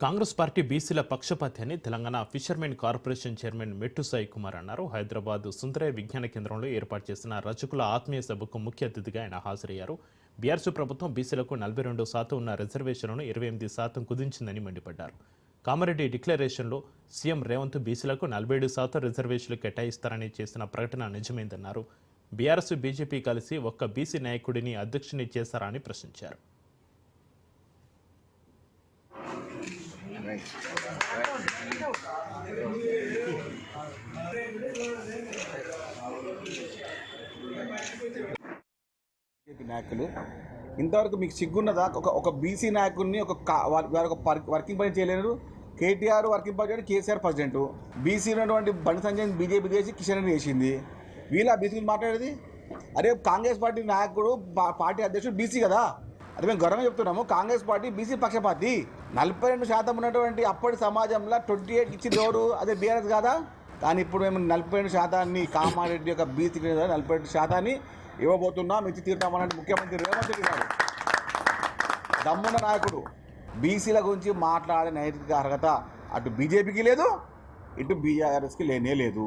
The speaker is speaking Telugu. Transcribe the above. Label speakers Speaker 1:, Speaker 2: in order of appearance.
Speaker 1: కాంగ్రెస్ పార్టీ బీసీల పక్షపాతి అని తెలంగాణ ఫిషర్మెన్ కార్పొరేషన్ చైర్మన్ మెట్టు సాయి కుమార్ అన్నారు. హైదరాబాద్ సుందరయ్య విజ్ఞాన కేంద్రంలో ఏర్పాటు చేసిన రజకుల ఆత్మీయ సభకు ముఖ్య అతిథిగా ఆయన హాజరయ్యారు. బీఆర్ఎస్ ప్రభుత్వం బీసీలకు 42% ఉన్న రిజర్వేషన్లను 28% కుదించిందని మండిపడ్డారు. కామారెడ్డి డిక్లరేషన్లో సీఎం రేవంత్ బీసీలకు 47% రిజర్వేషన్లు కేటాయిస్తారని చేసిన ప్రకటన నిజమైందన్నారు. బీఆర్ఎస్ బీజేపీ కలిసి ఒక్క బీసీ నాయకుడిని అధ్యక్షుని చేశారా అని ప్రశ్నించారు.
Speaker 2: నాయకులు ఇంతవరకు మీకు సిగ్గున్నదా? ఒక బీసీ నాయకుడిని వర్కింగ్ పని చేయలేరు. కేటీఆర్ వర్కింగ్ పని చేయడం, కేసీఆర్ ప్రెసిడెంట్. బీసీ ఉన్నటువంటి బండి సంజయ్ బీజేపీ చేసి కిషన్ రెడ్డి చేసింది. వీళ్ళ బీసీ మాట్లాడేది. అరే కాంగ్రెస్ పార్టీ నాయకుడు పార్టీ అధ్యక్షుడు బీసీ కదా. అది మేము గౌరవంగా చెప్తున్నాము. కాంగ్రెస్ పార్టీ బీసీ పక్షపాతి. 42% ఉన్నటువంటి అప్పటి సమాజంలో 28 ఇచ్చింది ఎవరు? అదే బీఆర్ఎస్ కాదా? కానీ ఇప్పుడు మేము 42% కామారెడ్డి యొక్క బీసీ 42% ఇవ్వబోతున్నాం, ఇచ్చి తీరుతామన్నట్టు ముఖ్యమంత్రి రేవంత్ రెడ్డి గారు దమ్మున్న నాయకుడు. బీసీల గురించి మాట్లాడే నైతిక అర్హత అటు బీజేపీకి లేదు, ఇటు బీఆర్ఎస్కి లేనే లేదు.